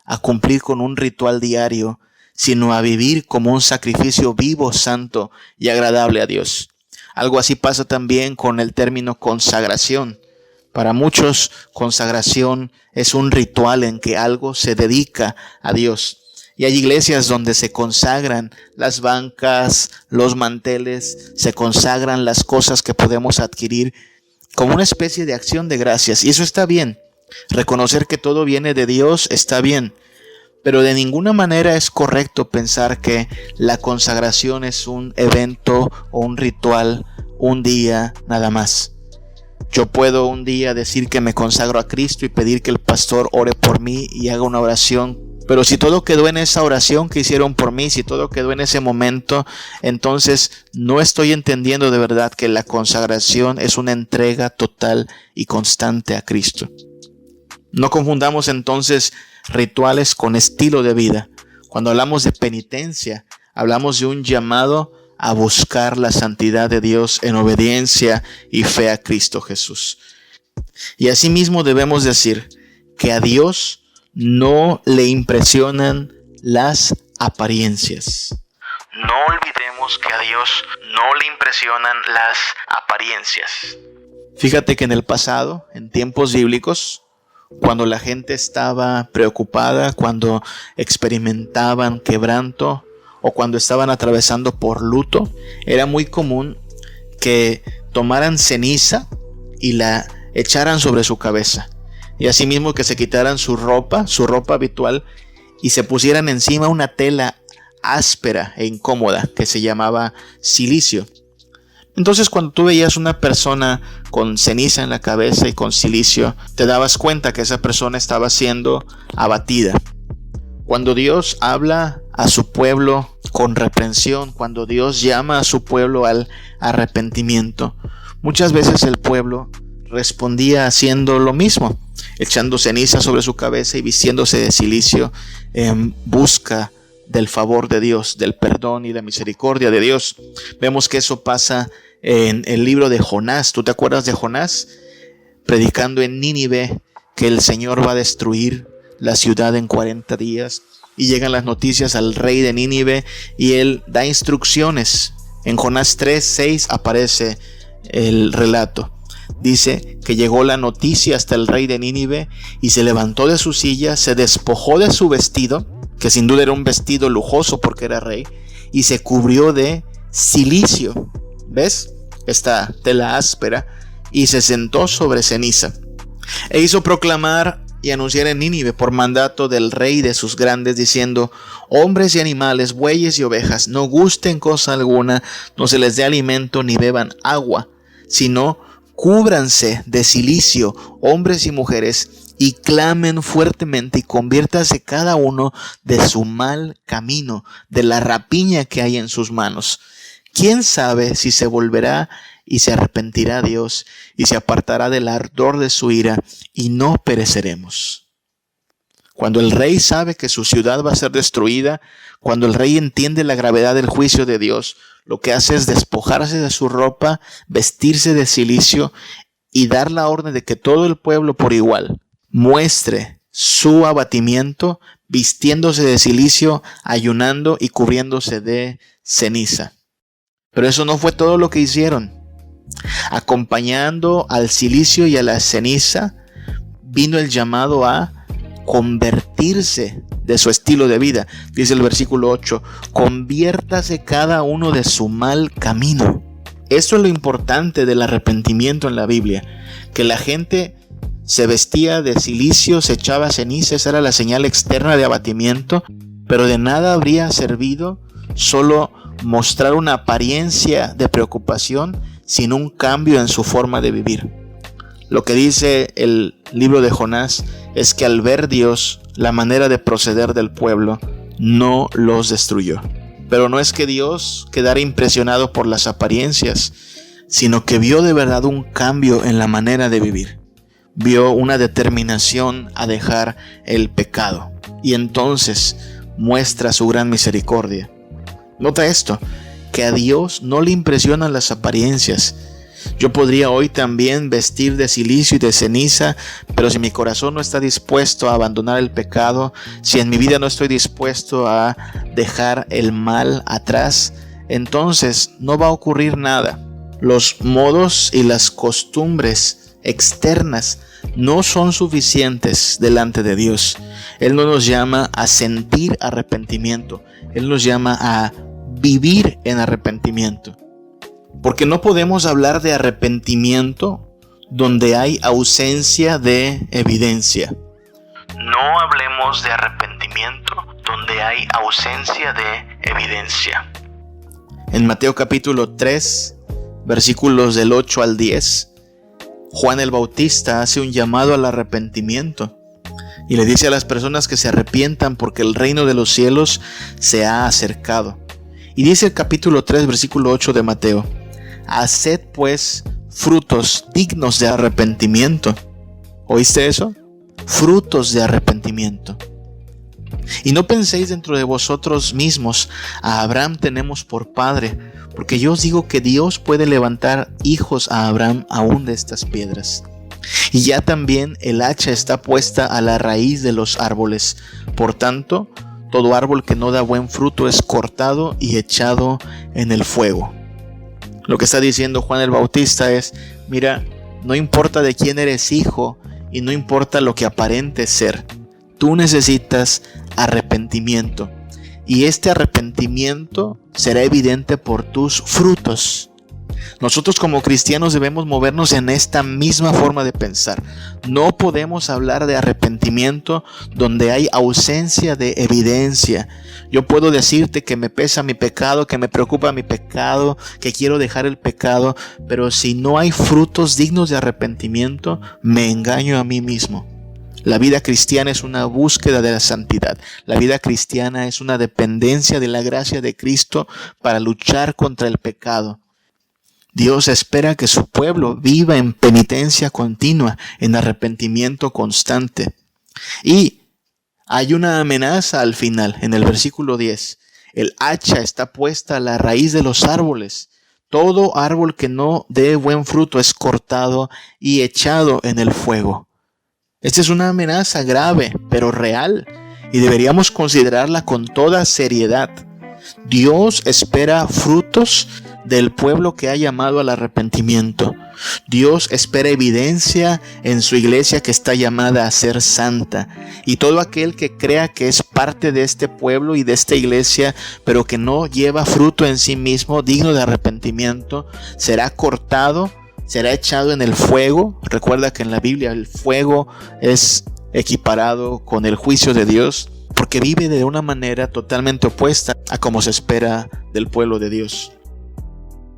a cumplir con un ritual diario, sino a vivir como un sacrificio vivo, santo y agradable a Dios. Algo así pasa también con el término consagración. Para muchos, consagración es un ritual en que algo se dedica a Dios. Y hay iglesias donde se consagran las bancas, los manteles, se consagran las cosas que podemos adquirir como una especie de acción de gracias. Y eso está bien. Reconocer que todo viene de Dios está bien. Pero de ninguna manera es correcto pensar que la consagración es un evento o un ritual, un día nada más. Yo puedo un día decir que me consagro a Cristo y pedir que el pastor ore por mí y haga una oración. Pero si todo quedó en esa oración que hicieron por mí, si todo quedó en ese momento, entonces no estoy entendiendo de verdad que la consagración es una entrega total y constante a Cristo. No confundamos entonces rituales con estilo de vida. Cuando hablamos de penitencia, hablamos de un llamado a buscar la santidad de Dios en obediencia y fe a Cristo Jesús. Y asimismo debemos decir que a Dios no le impresionan las apariencias. No olvidemos que a Dios no le impresionan las apariencias. Fíjate que en el pasado, en tiempos bíblicos, cuando la gente estaba preocupada, cuando experimentaban quebranto o cuando estaban atravesando por luto, era muy común que tomaran ceniza y la echaran sobre su cabeza. Y asimismo que se quitaran su ropa habitual, y se pusieran encima una tela áspera e incómoda que se llamaba cilicio. Entonces, cuando tú veías una persona con ceniza en la cabeza y con cilicio, te dabas cuenta que esa persona estaba siendo abatida. Cuando Dios habla a su pueblo con reprensión, cuando Dios llama a su pueblo al arrepentimiento, muchas veces el pueblo respondía haciendo lo mismo, echando ceniza sobre su cabeza y vistiéndose de cilicio en busca del favor de Dios, del perdón y la misericordia de Dios. Vemos que eso pasa en el libro de Jonás. ¿Tú te acuerdas de Jonás? Predicando en Nínive que el Señor va a destruir la ciudad en 40 días. Y llegan las noticias al rey de Nínive y él da instrucciones. En Jonás 3:6 aparece el relato. Dice que llegó la noticia hasta el rey de Nínive y se levantó de su silla, se despojó de su vestido, que sin duda era un vestido lujoso porque era rey, y se cubrió de cilicio. ¿Ves? Esta tela áspera, y se sentó sobre ceniza. E hizo proclamar y anunciar en Nínive por mandato del rey de sus grandes, diciendo: hombres y animales, bueyes y ovejas, no gusten cosa alguna, no se les dé alimento ni beban agua, sino cúbranse de cilicio, hombres y mujeres, y clamen fuertemente y conviértase cada uno de su mal camino, de la rapiña que hay en sus manos. ¿Quién sabe si se volverá y se arrepentirá Dios y se apartará del ardor de su ira y no pereceremos? Cuando el rey sabe que su ciudad va a ser destruida, cuando el rey entiende la gravedad del juicio de Dios, lo que hace es despojarse de su ropa, vestirse de cilicio y dar la orden de que todo el pueblo por igual muestre su abatimiento, vistiéndose de cilicio, ayunando y cubriéndose de ceniza. Pero eso no fue todo lo que hicieron. Acompañando al cilicio y a la ceniza, vino el llamado a convertirse de su estilo de vida. Dice el versículo 8: conviértase cada uno de su mal camino. Esto es lo importante del arrepentimiento en la Biblia, que la gente se vestía de cilicio, se echaba ceniza, esa era la señal externa de abatimiento, pero de nada habría servido solo mostrar una apariencia de preocupación sin un cambio en su forma de vivir. Lo que dice el libro de Jonás es que al ver Dios la manera de proceder del pueblo, no los destruyó. Pero no es que Dios quedara impresionado por las apariencias, sino que vio de verdad un cambio en la manera de vivir. Vio una determinación a dejar el pecado. Y entonces muestra su gran misericordia. Nota esto, que a Dios no le impresionan las apariencias. Yo podría hoy también vestir de cilicio y de ceniza, pero si mi corazón no está dispuesto a abandonar el pecado, si en mi vida no estoy dispuesto a dejar el mal atrás, entonces no va a ocurrir nada. Los modos y las costumbres externas no son suficientes delante de Dios. Él no nos llama a sentir arrepentimiento, Él nos llama a vivir en arrepentimiento. Porque no podemos hablar de arrepentimiento donde hay ausencia de evidencia. No hablemos de arrepentimiento donde hay ausencia de evidencia. En Mateo capítulo 3, versículos del 8 al 10, Juan el Bautista hace un llamado al arrepentimiento y le dice a las personas que se arrepientan porque el reino de los cielos se ha acercado. Y dice el capítulo 3, versículo 8 de Mateo: haced pues frutos dignos de arrepentimiento. ¿Oíste eso? Frutos de arrepentimiento. Y no penséis dentro de vosotros mismos: a Abraham tenemos por padre, porque yo os digo que Dios puede levantar hijos a Abraham aún de estas piedras. Y ya también el hacha está puesta a la raíz de los árboles. Por tanto, todo árbol que no da buen fruto es cortado y echado en el fuego. Lo que está diciendo Juan el Bautista es: mira, no importa de quién eres hijo y no importa lo que aparentes ser, tú necesitas arrepentimiento. Y este arrepentimiento será evidente por tus frutos. Nosotros como cristianos debemos movernos en esta misma forma de pensar. No podemos hablar de arrepentimiento donde hay ausencia de evidencia. Yo puedo decirte que me pesa mi pecado, que me preocupa mi pecado, que quiero dejar el pecado, pero si no hay frutos dignos de arrepentimiento, me engaño a mí mismo. La vida cristiana es una búsqueda de la santidad. La vida cristiana es una dependencia de la gracia de Cristo para luchar contra el pecado. Dios espera que su pueblo viva en penitencia continua, en arrepentimiento constante. Y hay una amenaza al final, en el versículo 10. El hacha está puesta a la raíz de los árboles. Todo árbol que no dé buen fruto es cortado y echado en el fuego. Esta es una amenaza grave, pero real, y deberíamos considerarla con toda seriedad. Dios espera frutos del pueblo que ha llamado al arrepentimiento. Dios espera evidencia en su iglesia que está llamada a ser santa. Y todo aquel que crea que es parte de este pueblo y de esta iglesia, pero que no lleva fruto en sí mismo digno de arrepentimiento, será cortado, será echado en el fuego. Recuerda que en la Biblia el fuego es equiparado con el juicio de Dios, porque vive de una manera totalmente opuesta a como se espera del pueblo de Dios.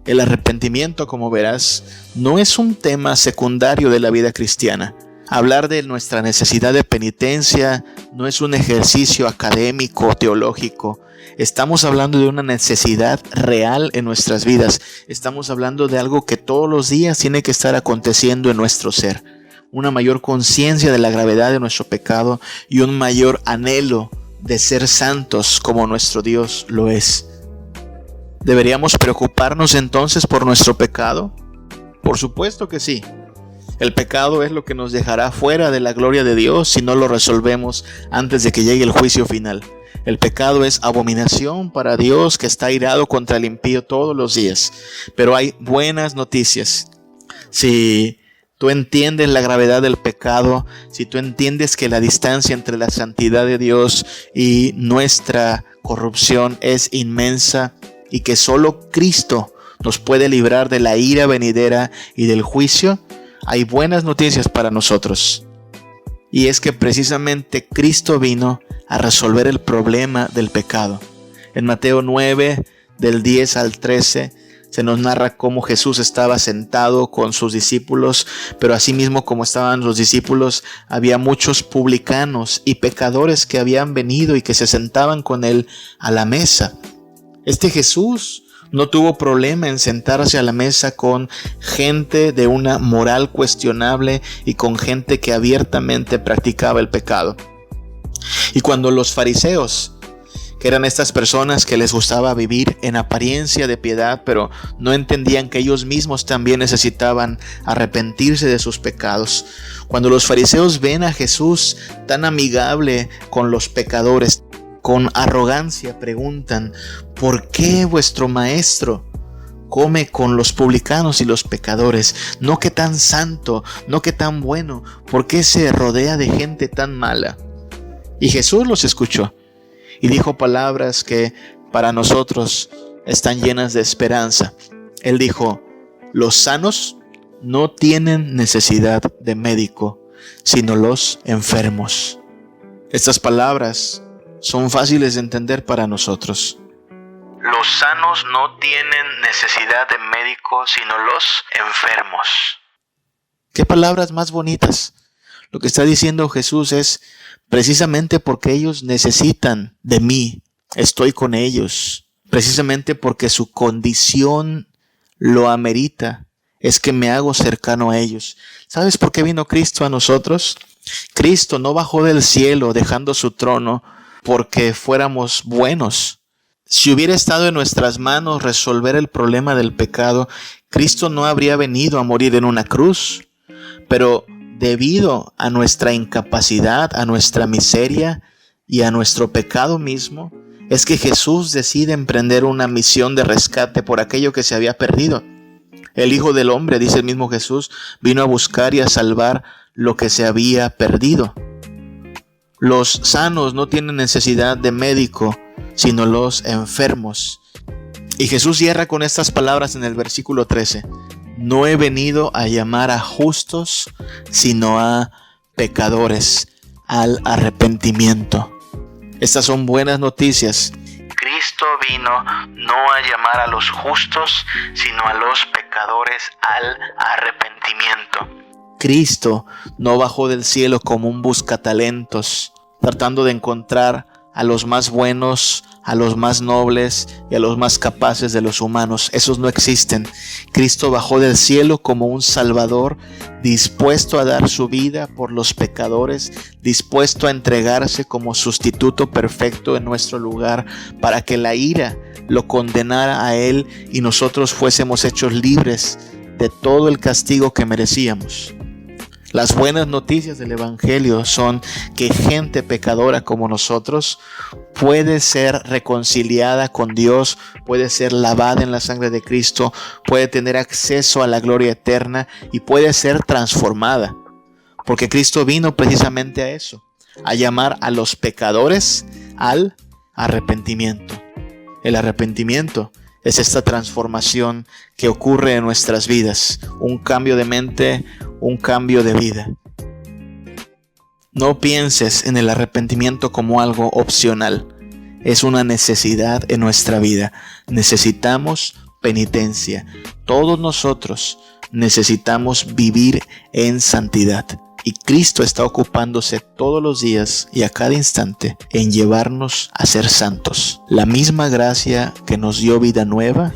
El arrepentimiento, como verás, no es un tema secundario de la vida cristiana. Hablar de nuestra necesidad de penitencia no es un ejercicio académico o teológico. Estamos hablando de una necesidad real en nuestras vidas. Estamos hablando de algo que todos los días tiene que estar aconteciendo en nuestro ser. Una mayor conciencia de la gravedad de nuestro pecado y un mayor anhelo de ser santos como nuestro Dios lo es. ¿Deberíamos preocuparnos entonces por nuestro pecado? Por supuesto que sí. El pecado es lo que nos dejará fuera de la gloria de Dios si no lo resolvemos antes de que llegue el juicio final. El pecado es abominación para Dios, que está airado contra el impío todos los días. Pero hay buenas noticias. Si tú entiendes la gravedad del pecado, si tú entiendes que la distancia entre la santidad de Dios y nuestra corrupción es inmensa, y que solo Cristo nos puede librar de la ira venidera y del juicio, hay buenas noticias para nosotros. Y es que precisamente Cristo vino a resolver el problema del pecado. En Mateo 9, del 10 al 13, Se nos narra cómo Jesús estaba sentado con sus discípulos, pero asimismo como estaban los discípulos, había muchos publicanos y pecadores que habían venido y que se sentaban con él a la mesa. Este Jesús no tuvo problema en sentarse a la mesa con gente de una moral cuestionable y con gente que abiertamente practicaba el pecado. Y cuando los fariseos, que eran estas personas que les gustaba vivir en apariencia de piedad, pero no entendían que ellos mismos también necesitaban arrepentirse de sus pecados. Cuando los fariseos ven a Jesús tan amigable con los pecadores, con arrogancia preguntan: ¿por qué vuestro maestro come con los publicanos y los pecadores? No que tan santo, no que tan bueno, ¿por qué se rodea de gente tan mala? Y Jesús los escuchó y dijo palabras que para nosotros están llenas de esperanza. Él dijo: los sanos no tienen necesidad de médico, sino los enfermos. Estas palabras son fáciles de entender para nosotros. Los sanos no tienen necesidad de médico, sino los enfermos. ¿Qué palabras más bonitas? Lo que está diciendo Jesús es: precisamente porque ellos necesitan de mí, estoy con ellos. Precisamente porque su condición lo amerita, es que me hago cercano a ellos. ¿Sabes por qué vino Cristo a nosotros? Cristo no bajó del cielo dejando su trono porque fuéramos buenos. Si hubiera estado en nuestras manos resolver el problema del pecado, Cristo no habría venido a morir en una cruz. Pero debido a nuestra incapacidad, a nuestra miseria y a nuestro pecado mismo, es que Jesús decide emprender una misión de rescate por aquello que se había perdido. El Hijo del Hombre, dice el mismo Jesús, vino a buscar y a salvar lo que se había perdido. Los sanos no tienen necesidad de médico, sino los enfermos. Y Jesús cierra con estas palabras en el versículo 13. No he venido a llamar a justos, sino a pecadores, al arrepentimiento. Estas son buenas noticias. Cristo vino no a llamar a los justos, sino a los pecadores al arrepentimiento. Cristo no bajó del cielo como un buscatalentos, tratando de encontrar a los más buenos, a los más nobles y a los más capaces de los humanos. Esos no existen. Cristo bajó del cielo como un Salvador, dispuesto a dar su vida por los pecadores, dispuesto a entregarse como sustituto perfecto en nuestro lugar, para que la ira lo condenara a Él y nosotros fuésemos hechos libres de todo el castigo que merecíamos. Las buenas noticias del Evangelio son que gente pecadora como nosotros puede ser reconciliada con Dios, puede ser lavada en la sangre de Cristo, puede tener acceso a la gloria eterna y puede ser transformada. Porque Cristo vino precisamente a eso, a llamar a los pecadores al arrepentimiento. El arrepentimiento es esta transformación que ocurre en nuestras vidas, un cambio de mente, un cambio de vida. No pienses en el arrepentimiento como algo opcional. Es una necesidad en nuestra vida. Necesitamos penitencia. Todos nosotros necesitamos vivir en santidad. Y Cristo está ocupándose todos los días y a cada instante en llevarnos a ser santos. La misma gracia que nos dio vida nueva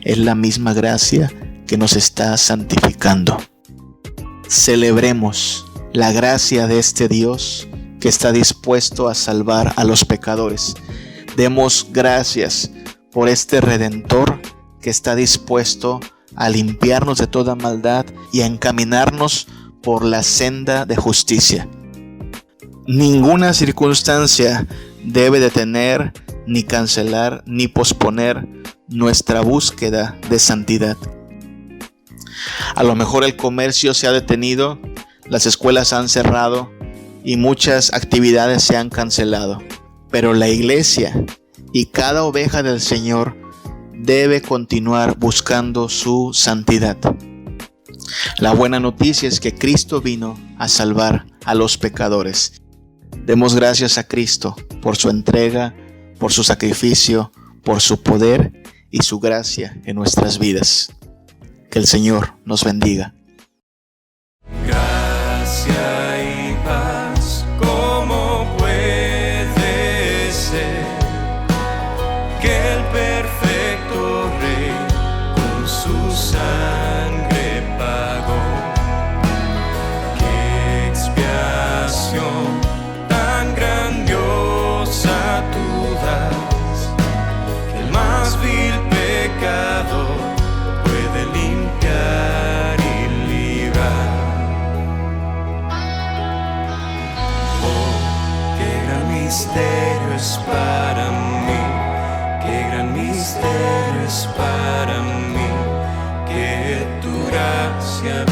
es la misma gracia que nos está santificando. Celebremos la gracia de este Dios que está dispuesto a salvar a los pecadores. Demos gracias por este Redentor que está dispuesto a limpiarnos de toda maldad y a encaminarnos por la senda de justicia. Ninguna circunstancia debe detener, ni cancelar, ni posponer nuestra búsqueda de santidad. A lo mejor el comercio se ha detenido, las escuelas han cerrado y muchas actividades se han cancelado. Pero la iglesia y cada oveja del Señor debe continuar buscando su santidad. La buena noticia es que Cristo vino a salvar a los pecadores. Demos gracias a Cristo por su entrega, por su sacrificio, por su poder y su gracia en nuestras vidas. Que el Señor nos bendiga. Gracia y paz, ¿cómo puede ser que el perfecto Rey con su sangre pagó? ¡Qué expiación tan grandiosa tú das! Que el más vil pecador puede limpiar y librar. Qué gran misterio es para mí, qué gran misterio es para mí, que tu gracia